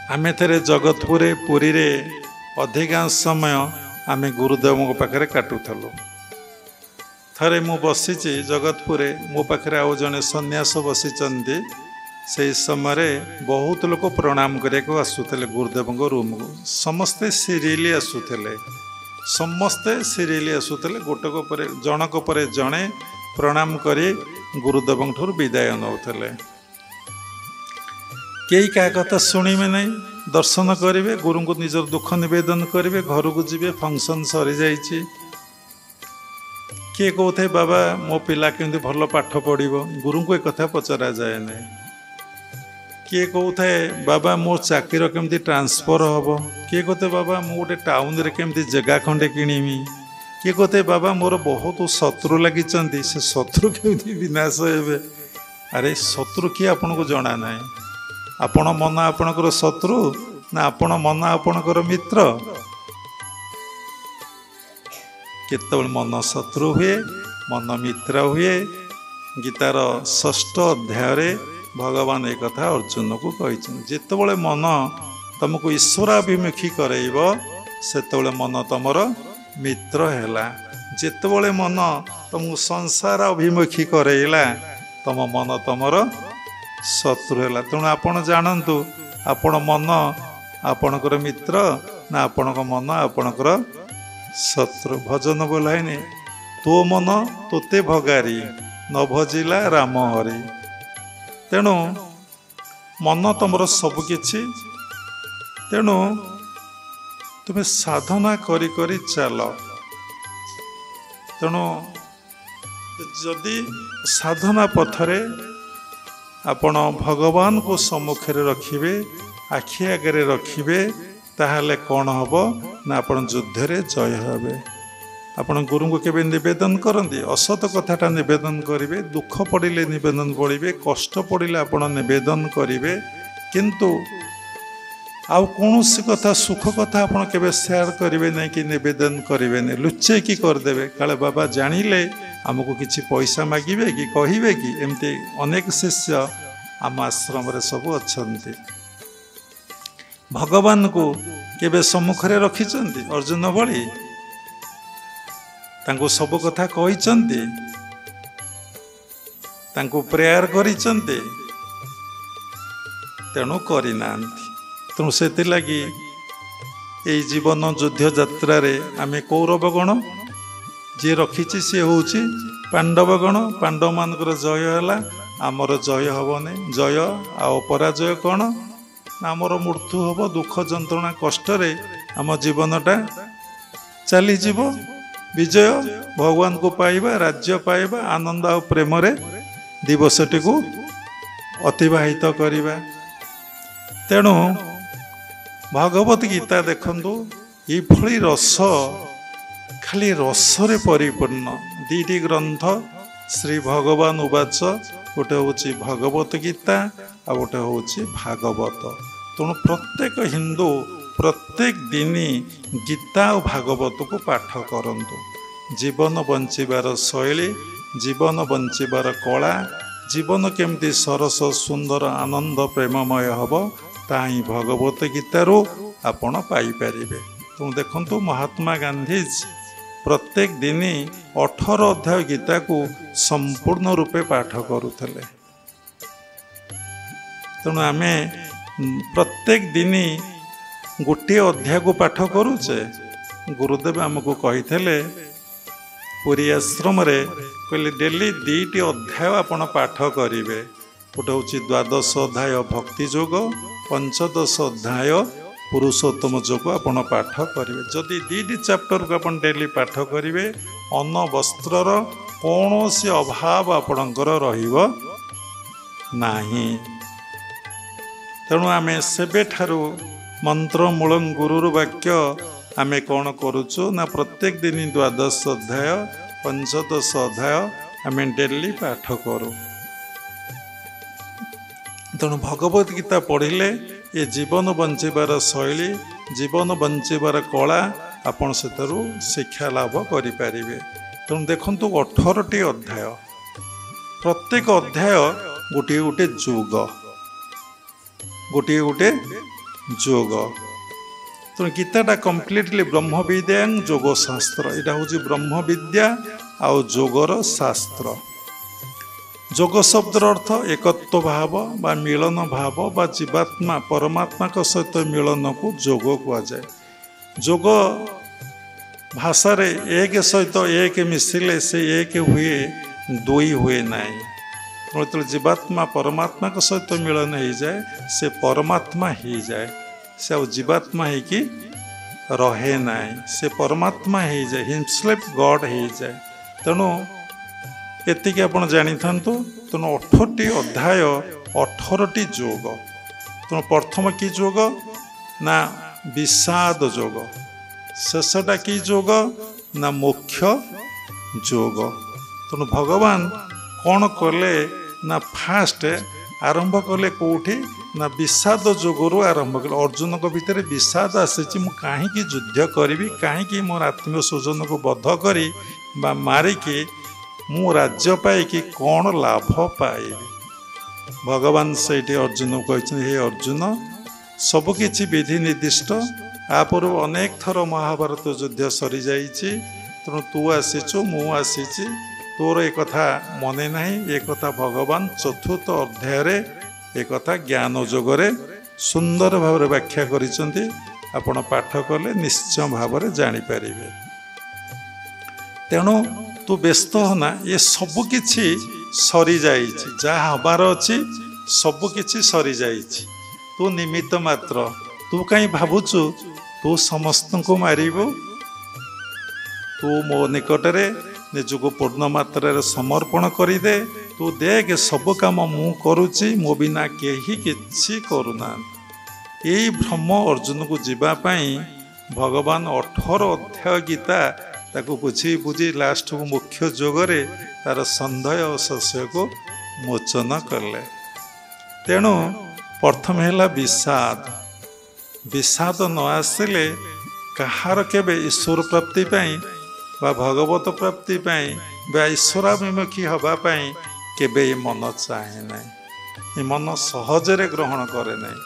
आमे थेरे जगतपुरे पुरी रे अधिकांश समय आमे गुरुदेव पाखे काटुलु। थरे मु बसीची जगतपुरे मो पाखे आउ जने सन्यास बसीचंदी से समय बहुत लोग प्रणाम करने आसुले गुरुदेव रूम को समस्ते सीरियली आसुले समस्ते सीरियली आसुले गोटक पर जनक पर जड़े प्रणाम करी गुरुदेव ठूर विदाय नौले। कई क्या कथा शुणवे नहीं दर्शन करेंगे गुरु को निजर दुख निवेदन करेंगे घर को जी फंक्शन सरी जाइए किए कहते बाबा मो पिला केमती भल पाठ पढ़ो गुरु को एक कथा पचरा जाए नहीं। किए कहते बाबा मो चाकिर केमती ट्रांसफर हम किए कहते बाबा मु गोटे टाउन रे केमती जगह खंडे किणीमी किए कहते बाबा मोर बहुत शत्रु लगी से शत्रु केमती विनाश हे। अरे शत्रु किए आपन को जना ना आपण मन आपणकर शत्रु ना आपण मन आपणकर मित्र। केतबेले मन शत्रु हुए मन मित्र हुए। गीतार 6ठ अध्याय भगवान एक कथा अर्जुन को कही जितेबले मन तुमको ईश्वराभिमुखी करइब सेतेबले मन तुमर मित्र हैला। जितेबले मन तुमको संसार अभिमुखी करइला तुम मन तुमर शत्रु हैला। तेणु आपण जानतु आपण मन आपणकर मित्र ना आपणक मन आपणकर शत्रु। भजन बोलायनी तो मन तोते भगारी न भजिला राम हरि। तेणु मन तुमर सबकि तेणु तुम्हें साधना करी करी चल। तेणु जदि साधना पथरे आपण भगवान को सम्मुख रखिए आखि आगे रखिए ताहले कौन हम ना आपण युद्ध रे जय हे। आपण गुरु को केबे निवेदन करती असत कथाटा निवेदन करेंगे दुख पड़े निवेदन पड़े कष्ट पड़े आपण निवेदन करेंगे किंतु आउ कौन कथा सुख कथा आपण केबे शेयर करेंगे नहीं कि निवेदन करेंगे नहीं लुचे की करदे काले बाबा जानिले आमको किसी पैसा मागिबे कि कहिबे कि एमती अनेक शिष्य आम आश्रम रे सब अच्छे। भगवान को केबे सम्मुखरे रखिचंती अर्जुन भली तांको सब कथा कहिचंती तांको प्रेयर करिचंती तेणु करिना। तेणु से लगी ये जीवन युद्ध यात्रा रे आमे कौरव गण जी रखिची सी हूँ पांडव गण पांडव मानकर जय है आमर जय हेनी जय अपराजय कौन आमर मृत्यु हम दुख जंत्रणा कष्ट आम जीवनटा चलीज विजय भगवान को पाइबा राज्य पाइबा आनंद आ प्रेम रे दिवसटी को अतिवाहित करवा। तेणु भगवत गीता देखंतु ये भली रस खाली रसरे परिपूर्ण दीटी ग्रंथ श्री भगवान उवाच गोटे हूँ भगवत गीता आ गोटे हूँ भागवत। तेणु प्रत्येक हिंदू प्रत्येक दिन गीता और भागवत को पाठ करंतु जीवन बंचिबार शैली जीवन बंचिबार कला जीवन केमती सरस सुंदर आनंद प्रेममय हम ताही भगवत गीतारू आपण पाइपर। तेणु देखंतु महात्मा गांधी प्रत्येक दिन 18 अध्याय गीता को संपूर्ण रूपे पाठ करुले। तेणु आमे प्रत्येक दिन गोटे अध्याय को पाठ करुचे। गुरुदेव आमको कही पुरी आश्रम रे कहले डेली 2टी अध्याय आपण पाठ करेंगे। गोटे हूँ 12 अध्याय भक्ति योग 15 अध्याय पुरुषोत्तम योग आपण पाठ करेंगे। जदि 2टी चैप्टर को आपण डेली पाठ करेंगे अन्न वस्त्रर कौन सी अभाव आपणकर रहिबो नाही। तेणु आमे सेबे ठारू मंत्र मूल गुरुर वाक्य आमे कौन करुचु ना प्रत्येक दिन 12 अध्याय 15 अध्याय आमे डेली पाठ करूँ। तेणु भगवत गीता पढ़िले ये जीवन बंचिबार शैली जीवन बंचिबार कला आपण से शिक्षा लाभ करें। तेणु देखंतु 18टी अध्याय प्रत्येक अध्याय गोटे गोटे जुग गोटे गोटे ଯୋଗ। ତେଣୁ ଗୀତାଟା କମ୍ପ୍ଲିଟଲି ବ୍ରହ୍ମବିଦ୍ୟାଂ ଯୋଗ ଶାସ୍ତ୍ର। ଏଇଟା ହେଉଛି ବ୍ରହ୍ମବିଦ୍ୟା ଆଉ ଯୋଗର ଶାସ୍ତ୍ର। ଯୋଗ ଶବ୍ଦର ଅର୍ଥ ଏକତ୍ଵ ଭାବ ବା ମିଳନ ଭାବ ବା ଜୀବାତ୍ମା ପରମାତ୍ମାଙ୍କ ସହିତ ମିଳନକୁ ଯୋଗ କୁହାଯାଏ। ଯୋଗ ଭାଷାରେ ଏକ ସହିତ ଏକ ମିଶିଲେ ସେ ଏକ ହୁଏ, ଦୁଇ ହୁଏ ନାହିଁ। ଯେତେବେଳେ ଜୀବାତ୍ମା ପରମାତ୍ମାଙ୍କ ସହିତ ମିଳନ ହେଇଯାଏ ସେ ପରମାତ୍ମା ହେଇଯାଏ, ସେ ଆଉ ଜୀବାତ୍ମା ହେଇକି ରହେ ନାହିଁ, ସେ ପରମାତ୍ମା ହେଇଯାଏ, ହିମସେଲ୍ଫ ଗଡ୍ ହେଇଯାଏ। ତେଣୁ ଏତିକି ଆପଣ ଜାଣିଥାନ୍ତୁ। ତେଣୁ 18ଟି ଅଧ୍ୟାୟ 18ଟି ଯୋଗ। ତେଣୁ ପ୍ରଥମ କି ଯୋଗ ନା ବିଷାଦ ଯୋଗ, ଶେଷଟା କି ଯୋଗ ନା ମୋକ୍ଷ ଯୋଗ। ତେଣୁ ଭଗବାନ କ'ଣ କଲେ ନା ଫାଷ୍ଟ ଆରମ୍ଭ କଲେ କେଉଁଠି ନା ବିଷାଦ ଯୋଗରୁ ଆରମ୍ଭ କଲେ। ଅର୍ଜୁନଙ୍କ ଭିତରେ ବିଷାଦ ଆସିଛି, ମୁଁ କାହିଁକି ଯୁଦ୍ଧ କରିବି, କାହିଁକି ମୋର ଆତ୍ମୀୟ ସ୍ୱଜନକୁ ବଧ କରି ବା ମାରିକି ମୁଁ ରାଜ୍ୟ ପାଇକି କ'ଣ ଲାଭ ପାଇବି। ଭଗବାନ ସେଇଠି ଅର୍ଜୁନକୁ କହିଛନ୍ତି, ହେ ଅର୍ଜୁନ ସବୁକିଛି ବିଧି ନିର୍ଦ୍ଦିଷ୍ଟ। ଆପରେ ଅନେକ ଥର ମହାଭାରତ ଯୁଦ୍ଧ ସରିଯାଇଛି। ତେଣୁ ତୁ ଆସିଛୁ, ମୁଁ ଆସିଛି, ତୋର ଏକଥା ମନେ ନାହିଁ। ଏକଥା ଭଗବାନ ଚତୁର୍ଥ ଅଧ୍ୟାୟରେ ଏକଥା ଜ୍ଞାନ ଯୋଗରେ ସୁନ୍ଦର ଭାବରେ ବ୍ୟାଖ୍ୟା କରିଛନ୍ତି। ଆପଣ ପାଠ କଲେ ନିଶ୍ଚୟ ଭାବରେ ଜାଣିପାରିବେ। ତେଣୁ ତୁ ବ୍ୟସ୍ତ ହନା, ଏ ସବୁ କିଛି ସରିଯାଇଛି, ଯାହା ହବାର ଅଛି ସବୁ କିଛି ସରିଯାଇଛି। ତୁ ନିମିତ୍ତ ମାତ୍ର। ତୁ କାହିଁ ଭାବୁଛୁ ତୁ ସମସ୍ତଙ୍କୁ ମାରିବୁ? ତୁ ମୋ ନିକଟରେ ନିଜକୁ ପୂର୍ଣ୍ଣ ମାତ୍ରାରେ ସମର୍ପଣ କରିଦେ। ତୁ ଦେଖ ସବୁ କାମ ମୁଁ କରୁଛି, ମୋ ବିନା କେହି କିଛି କରୁନାହାନ୍ତି। ଏଇ ଭ୍ରମ ଅର୍ଜୁନକୁ ଯିବା ପାଇଁ ଭଗବାନ 18 ଅଧ୍ୟାୟ ଗୀତା ତାକୁ ବୁଝି ବୁଝି ଲାଷ୍ଟକୁ ମୁଖ୍ୟ ଯୋଗରେ ତାର ସନ୍ଦେହ ଓ ସଂଶୟକୁ ମୋଚନ କଲେ। ତେଣୁ ପ୍ରଥମେ ହେଲା ବିଷାଦ। ବିଷାଦ ନ ଆସିଲେ କାହାର କେବେ ଈଶ୍ୱର ପ୍ରାପ୍ତି ପାଇଁ ବା ଭଗବତ ପ୍ରାପ୍ତି ପାଇଁ ବା ଈଶ୍ୱରାଭିମୁଖୀ ହେବା ପାଇଁ କେବେ ଏ ମନ ଚାହେଁ ନାହିଁ, ଏ ମନ ସହଜରେ ଗ୍ରହଣ କରେ ନାହିଁ।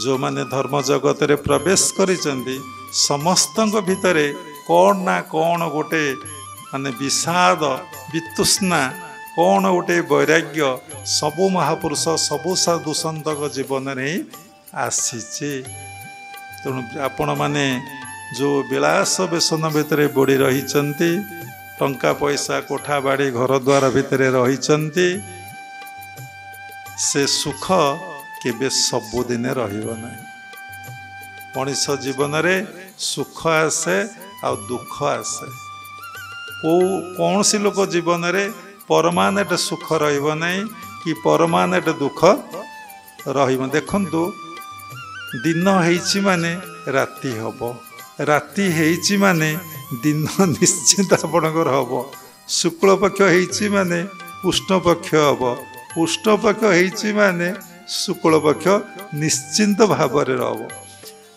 ଯେଉଁମାନେ ଧର୍ମ ଜଗତରେ ପ୍ରବେଶ କରିଛନ୍ତି ସମସ୍ତଙ୍କ ଭିତରେ କ'ଣ ନା କ'ଣ ଗୋଟେ ମାନେ ବିଷାଦ ବିତୃଷ୍ଣା, କ'ଣ ଗୋଟେ ବୈରାଗ୍ୟ ସବୁ ମହାପୁରୁଷ ସବୁ ସାଧୁ ସନ୍ତଙ୍କ ଜୀବନରେ ହିଁ ଆସିଛି। ତେଣୁ ଆପଣମାନେ ଯେଉଁ ବିଳାସ ବେସନ ଭିତରେ ବୁଡ଼ି ରହିଛନ୍ତି, ଟଙ୍କା ପଇସା କୋଠା ବାଡ଼ି ଘର ଦ୍ୱାର ଭିତରେ ରହିଛନ୍ତି, ସେ ସୁଖ କେବେ ସବୁଦିନେ ରହିବ ନାହିଁ। ମଣିଷ ଜୀବନରେ ସୁଖ ଆସେ ଆଉ ଦୁଃଖ ଆସେ। କୌଣସି ଲୋକ ଜୀବନରେ ପରମାନେଣ୍ଟ ସୁଖ ରହିବ ନାହିଁ କି ପରମାନେଣ୍ଟ ଦୁଃଖ ରହିବ। ଦେଖନ୍ତୁ, ଦିନ ହେଇଛି ମାନେ ରାତି ହବ, ରାତି ହେଇଛି ମାନେ ଦିନ ନିଶ୍ଚିନ୍ତ ଆପଣଙ୍କର ହବ। ଶୁକ୍ଳ ପକ୍ଷ ହେଇଛି ମାନେ କୃଷ୍ଣ ପକ୍ଷ ହବ, କୃଷ୍ଣ ପକ୍ଷ ହେଇଛି ମାନେ ଶୁକ୍ଳ ପକ୍ଷ ନିଶ୍ଚିନ୍ତ ଭାବରେ ହବ।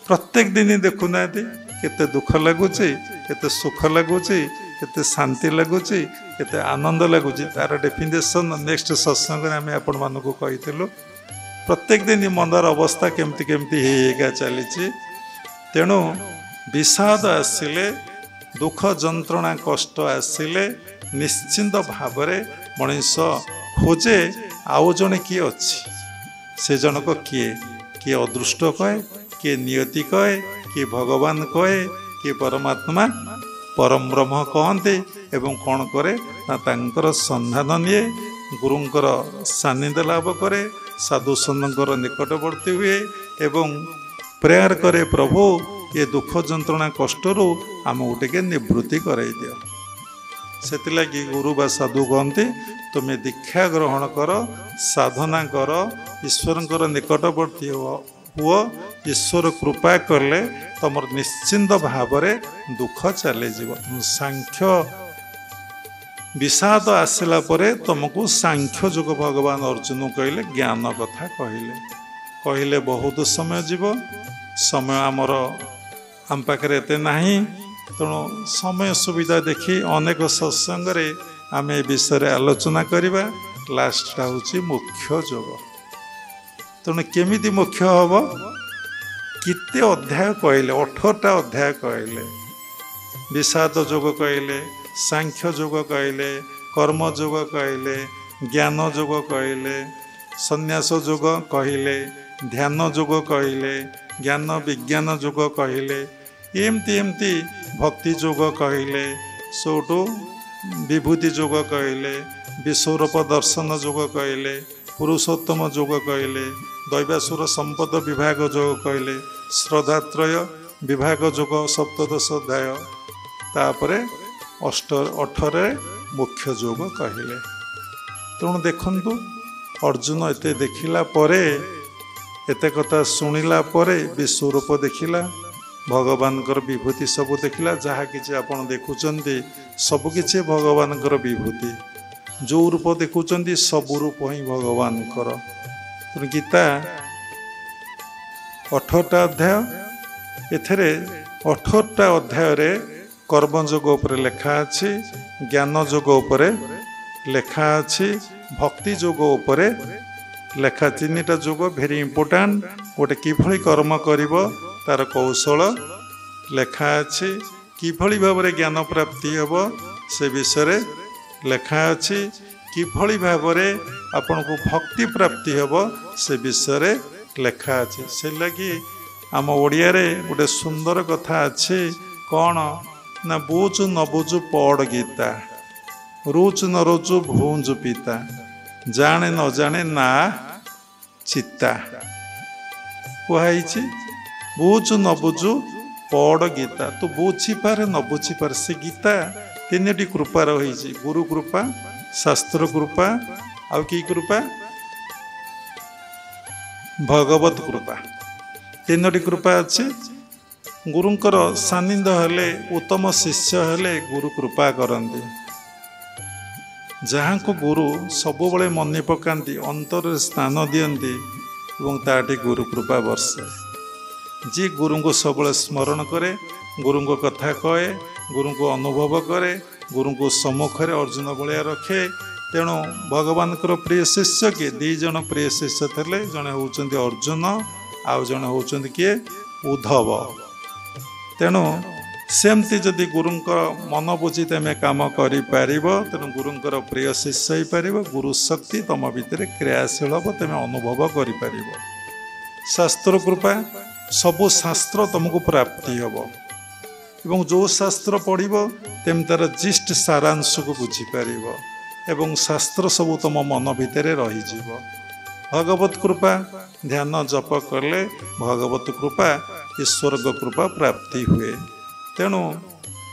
ପ୍ରତ୍ୟେକ ଦିନ ଦେଖୁନାହାନ୍ତି କେତେ ଦୁଃଖ ଲାଗୁଛି, କେତେ ସୁଖ ଲାଗୁଛି, କେତେ ଶାନ୍ତି ଲାଗୁଛି, କେତେ ଆନନ୍ଦ ଲାଗୁଛି। ତାର ଡେଫିନେସନ୍ ନେକ୍ସଟ ସତ୍ସଙ୍ଗରେ ଆମେ ଆପଣମାନଙ୍କୁ କହିଥିଲୁ। ପ୍ରତ୍ୟେକ ଦିନ ମନର ଅବସ୍ଥା କେମିତି କେମିତି ହେଇକା ଚାଲିଛି। ତେଣୁ ବିଷାଦ ଆସିଲେ, ଦୁଃଖ ଯନ୍ତ୍ରଣା କଷ୍ଟ ଆସିଲେ ନିଶ୍ଚିନ୍ତ ଭାବରେ ମଣିଷ ଖୋଜେ ଆଉ ଜଣେ କିଏ ଅଛି। ସେ ଜଣକ କିଏ? କିଏ ଅଦୃଷ୍ଟ କହେ, କିଏ ନିୟତି କହେ, କିଏ ଭଗବାନ କହେ, କିଏ ପରମାତ୍ମା ପରମ ବ୍ରହ୍ମ କହନ୍ତି। ଏବଂ କ'ଣ କରେ ନା ତାଙ୍କର ସନ୍ଧାନ ନିଏ, ଗୁରୁଙ୍କର ସାନ୍ନିଧ୍ୟ ଲାଭ କରେ, ସାଧୁ ସନ୍ଥଙ୍କର ନିକଟବର୍ତ୍ତୀ ହୁଏ ଏବଂ ପ୍ରେୟାର କରେ, ପ୍ରଭୁ ଏ ଦୁଃଖ ଯନ୍ତ୍ରଣା କଷ୍ଟରୁ ଆମକୁ ଟିକେ ନିବୃତ୍ତି କରାଇ ଦିଅ। ସେଥିଲାଗି ଗୁରୁ ବା ସାଧୁ କହନ୍ତି, ତୁମେ ଦୀକ୍ଷା ଗ୍ରହଣ କର, ସାଧନା କର, ଈଶ୍ୱରଙ୍କର ନିକଟବର୍ତ୍ତୀ ହୁଅ। ଈଶ୍ୱର କୃପା କଲେ ତମର ନିଶ୍ଚିନ୍ତ ଭାବରେ ଦୁଃଖ ଚାଲିଯିବ। ସାଂଖ୍ୟ ବିଷାଦ ଆସିଲା ପରେ ତମକୁ ସାଂଖ୍ୟ ଯୋଗ ଭଗବାନ ଅର୍ଜୁନ କହିଲେ, ଜ୍ଞାନ କଥା କହିଲେ ବହୁତ ସମୟ ଯିବ। ସମୟ ଆମର ଆମ ପାଖରେ ଏତେ ନାହିଁ। ତେଣୁ ସମୟ ସୁବିଧା ଦେଖି ଅନେକ ସତ୍ସଙ୍ଗରେ ଆମେ ଏ ବିଷୟରେ ଆଲୋଚନା କରିବା। ଲାଷ୍ଟଟା ହେଉଛି ମୁଖ୍ୟ ଯୋଗ। ତେଣୁ କେମିତି ମୁଖ୍ୟ ହେବ କେତେ ଅଧ୍ୟାୟ କହିଲେ, 18ଟା ଅଧ୍ୟାୟ କହିଲେ। ବିଷାଦ ଯୋଗ କହିଲେ, ସାଂଖ୍ୟ ଯୋଗ କହିଲେ, କର୍ମ ଯୋଗ କହିଲେ, ଜ୍ଞାନ ଯୋଗ କହିଲେ, ସନ୍ନ୍ୟାସ ଯୋଗ କହିଲେ, ଧ୍ୟାନ ଯୋଗ କହିଲେ, ଜ୍ଞାନ ବିଜ୍ଞାନ ଯୋଗ କହିଲେ, ଏମିତି ଭକ୍ତି ଯୋଗ କହିଲେ, ସେଇଠୁ ବିଭୂତି ଯୋଗ କହିଲେ, ବିଶ୍ୱରୂପ ଦର୍ଶନ ଯୋଗ କହିଲେ, ପୁରୁଷୋତ୍ତମ ଯୋଗ କହିଲେ, ଦୈବାସୁର ସମ୍ପଦ ବିଭାଗ ଯୋଗ କହିଲେ, ଶ୍ରଦ୍ଧାତ୍ରୟ ବିଭାଗ ଯୋଗ ସପ୍ତଦଶ ଅଧ୍ୟାୟ, ତାପରେ 18ରେ ମୁଖ୍ୟ ଯୋଗ କହିଲେ। ତେଣୁ ଦେଖନ୍ତୁ, ଅର୍ଜୁନ ଏତେ ଦେଖିଲା ପରେ, ଏତେ କଥା ଶୁଣିଲା ପରେ ବିଶ୍ୱରୂପ ଦେଖିଲା, ଭଗବାନଙ୍କର ବିଭୂତି ସବୁ ଦେଖିଲା। ଯାହା କିଛି ଆପଣ ଦେଖୁଛନ୍ତି ସବୁକିଛି ଭଗବାନଙ୍କର ବିଭୂତି। ଯେଉଁ ରୂପ ଦେଖୁଛନ୍ତି ସବୁ ରୂପ ହିଁ ଭଗବାନଙ୍କର। ଗୀତା 18ଟା ଅଧ୍ୟାୟ, ଏଥିରେ 18ଟା ଅଧ୍ୟାୟରେ କର୍ମଯୋଗ ଉପରେ ଲେଖା ଅଛି, ଜ୍ଞାନ ଯୋଗ ଉପରେ ଲେଖା ଅଛି, ଭକ୍ତି ଯୋଗ ଉପରେ ଲେଖା। 3ଟା ଯୋଗ ଭେରି ଇମ୍ପୋର୍ଟାଣ୍ଟ। ଗୋଟେ କିଭଳି କର୍ମ କରିବ ତାର କୌଶଳ ଲେଖା ଅଛି, କିଭଳି ଭାବରେ ଜ୍ଞାନ ପ୍ରାପ୍ତି ହେବ ସେ ବିଷୟରେ ଲେଖା ଅଛି, କିଭଳି ଭାବରେ ଆପଣଙ୍କୁ ଭକ୍ତି ପ୍ରାପ୍ତି ହେବ ସେ ବିଷୟରେ ଲେଖା ଅଛି। ସେ ଲାଗି ଆମ ଓଡ଼ିଆରେ ଗୋଟେ ସୁନ୍ଦର କଥା ଅଛି, କ'ଣ ନା ବୁଝୁ ନ ବୁଝୁ ପଢ଼ ଗୀତା, ରୁଚୁ ନ ରୁଚୁ ଭୁଞ୍ଜୁ ପିତା, ଜାଣେ ନ ଜାଣେ ନା ଚିତା। କୁହାଯାଇଛି ବୁଝୁ ନ ବୁଝୁ ପଢ଼ ଗୀତା। ତୁ ବୁଝିପାରେ ନ ବୁଝିପାରେ, ସେ ଗୀତା 3ଟି କୃପା ରହିଛି, ଗୁରୁ କୃପା, ଶାସ୍ତ୍ର କୃପା, ଆଉ କି କୃପା? ଭଗବତ କୃପା। 3ଟି କୃପା ଅଛି। ଗୁରୁଙ୍କର ସାନ୍ନିଧ୍ୟ ହେଲେ, ଉତ୍ତମ ଶିଷ୍ୟ ହେଲେ ଗୁରୁ କୃପା କରନ୍ତି। ଯାହାଙ୍କୁ ଗୁରୁ ସବୁବେଳେ ମନେ ପକାନ୍ତି, ଅନ୍ତରରେ ସ୍ଥାନ ଦିଅନ୍ତି ଏବଂ ତାଠି ଗୁରୁ କୃପା ବର୍ଷେ। ଯିଏ ଗୁରୁଙ୍କୁ ସବୁବେଳେ ସ୍ମରଣ କରେ, ଗୁରୁଙ୍କ କଥା କହେ, ଗୁରୁଙ୍କୁ ଅନୁଭବ କରେ, ଗୁରୁଙ୍କୁ ସମ୍ମୁଖରେ ଅର୍ଜୁନ ଭଳିଆ ରଖେ। ତେଣୁ ଭଗବାନଙ୍କର ପ୍ରିୟ ଶିଷ୍ୟ କିଏ? 2 ଜଣ ପ୍ରିୟ ଶିଷ୍ୟ ଥିଲେ, ଜଣେ ହେଉଛନ୍ତି ଅର୍ଜୁନ, ଆଉ ଜଣେ ହେଉଛନ୍ତି କିଏ? ଉଦ୍ଧବ। ତେଣୁ ସେମିତି ଯଦି ଗୁରୁଙ୍କ ମନ ବୁଝି ତମେ କାମ କରିପାରିବ, ତେଣୁ ଗୁରୁଙ୍କର ପ୍ରିୟ ଶିଷ୍ୟ ହେଇପାରିବ। ଗୁରୁ ଶକ୍ତି ତମ ଭିତରେ କ୍ରିୟାଶୀଳ ହେବ, ତମେ ଅନୁଭବ କରିପାରିବ। ଶାସ୍ତ୍ର କୃପା, ସବୁ ଶାସ୍ତ୍ର ତମକୁ ପ୍ରାପ୍ତି ହେବ ଏବଂ ଯେଉଁ ଶାସ୍ତ୍ର ପଢ଼ିବ ତେମେ ତାର ଜିଷ୍ଟ ସାରାଂଶକୁ ବୁଝିପାରିବ ଏବଂ ଶାସ୍ତ୍ର ସବୁ ତମ ମନ ଭିତରେ ରହିଯିବ। ଭଗବତ କୃପା, ଧ୍ୟାନ ଜପ କଲେ ଭଗବତ କୃପା, ଈଶ୍ୱରଙ୍କ କୃପା ପ୍ରାପ୍ତି ହୁଏ। ତେଣୁ